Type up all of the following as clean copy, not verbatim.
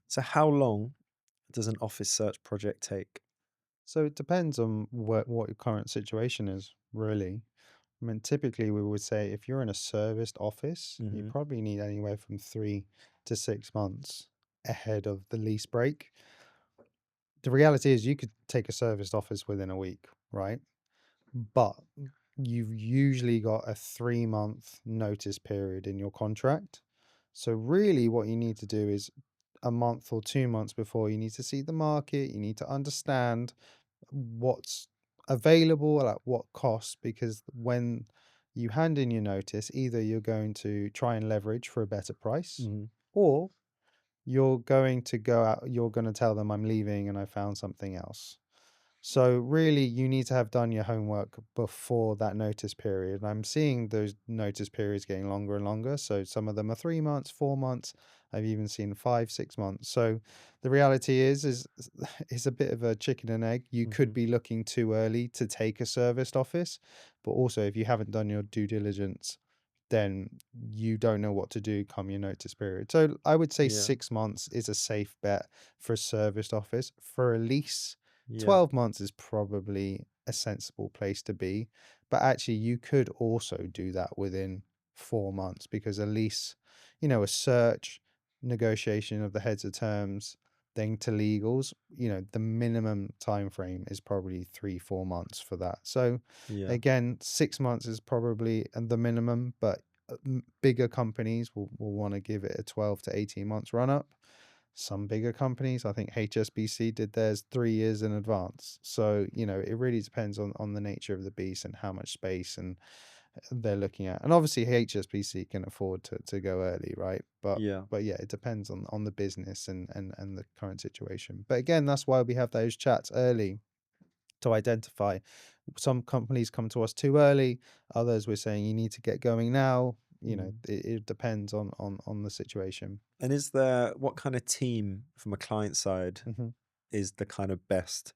So how long does an office search project take? So it depends on what your current situation is, really. I mean, typically we would say if you're in a serviced office, you Hmm. probably need anywhere from 3 to 6 months ahead of the lease break. The reality is you could take a serviced office within a week, right? But you've usually got a 3 month notice period in your contract. So really what you need to do is a month or 2 months before you need to see the market, you need to understand what's available at what cost, because when you hand in your notice, either you're going to try and leverage for a better price, Hmm. or you're going to tell them I'm leaving and I found something else. So really, you need to have done your homework before that notice period. I'm seeing those notice periods getting longer and longer. So some of them are 3 months, 4 months. I've even seen 5, 6 months. So the reality is it's a bit of a chicken and egg. You could Hmm. be looking too early to take a serviced office, but also if you haven't done your due diligence, then you don't know what to do come your notice period. So I would say Yeah. 6 months is a safe bet for a serviced office. For a lease, Yeah. 12 months is probably a sensible place to be. But actually, you could also do that within 4 months, because a lease, a search, negotiation of the heads of terms, then to legals, the minimum time frame is probably 3, 4 months for that. So Yeah. again, 6 months is probably the minimum, but bigger companies will want to give it a 12 to 18 months run up. Some bigger companies, I think HSBC did theirs 3 years in advance. So, it really depends on the nature of the beast and how much space and they're looking at. And obviously HSBC can afford to go early, right? But Yeah. but yeah, it depends on the business and the current situation. But again, that's why we have those chats early to identify. Some companies come to us too early, others we're saying you need to get going now. Mm. It depends on the situation. And is there what kind of team from a client side Hmm. is the kind of best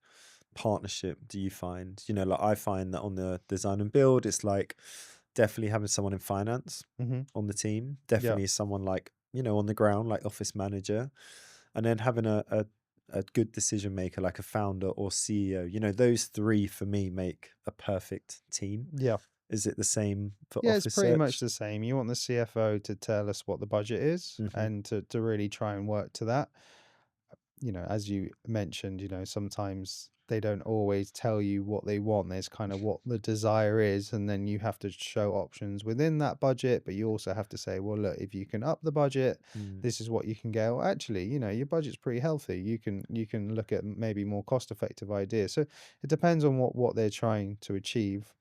partnership do you find? Like I find that on the design and build, it's like definitely having someone in finance Hmm. on the team, Yeah. definitely someone like, on the ground, like office manager, and then having a good decision maker like a founder or CEO. Those three for me make a perfect team. Yeah. Is it the same for Yeah, it's office pretty much search? the same. You want the CFO to tell us what the budget is Hmm. and to really try and work to that. As you mentioned, sometimes they don't always tell you what they want. There's kind of what the desire is, and then you have to show options within that budget. But you also have to say, well, look, if you can up the budget, Mm. this is what you can get. Well, actually, your budget's pretty healthy. You can look at maybe more cost effective ideas. So it depends on what they're trying to achieve.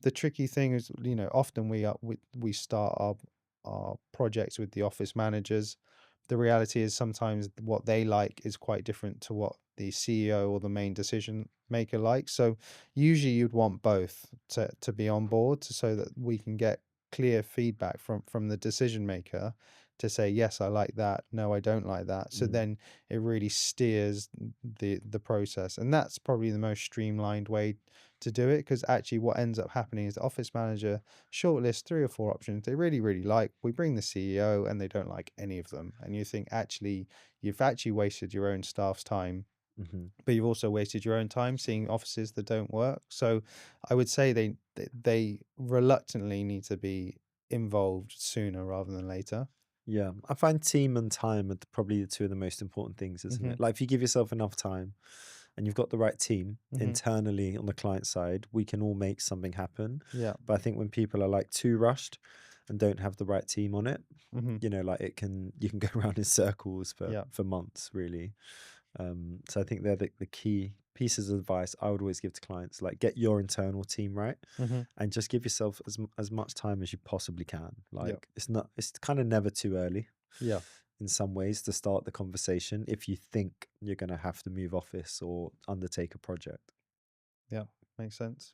The tricky thing is, often we start our projects with the office managers. The reality is sometimes what they like is quite different to what the CEO or the main decision maker likes. So usually you'd want both to be on board, so that we can get clear feedback from the decision maker to say, yes, I like that, no, I don't like that. So Mm. then it really steers the process. And that's probably the most streamlined way to do it, because actually what ends up happening is the office manager shortlist 3 or 4 options they really, really like. We bring the CEO and they don't like any of them. And you think, actually, you've actually wasted your own staff's time, Hmm. but you've also wasted your own time seeing offices that don't work. So I would say they reluctantly need to be involved sooner rather than later. Yeah, I find team and time are probably the two of the most important things, isn't Hmm. it? Like if you give yourself enough time and you've got the right team Hmm. internally on the client side, we can all make something happen. Yeah. But I think when people are like too rushed and don't have the right team on it, Hmm. like you can go around in circles for Yeah. months, really. So I think they're the key pieces of advice I would always give to clients. Like get your internal team right, Hmm. and just give yourself as much time as you possibly can. Yeah. Like it's kind of never too early Yeah. in some ways to start the conversation if you think you're going to have to move office or undertake a project. Yeah. Makes sense.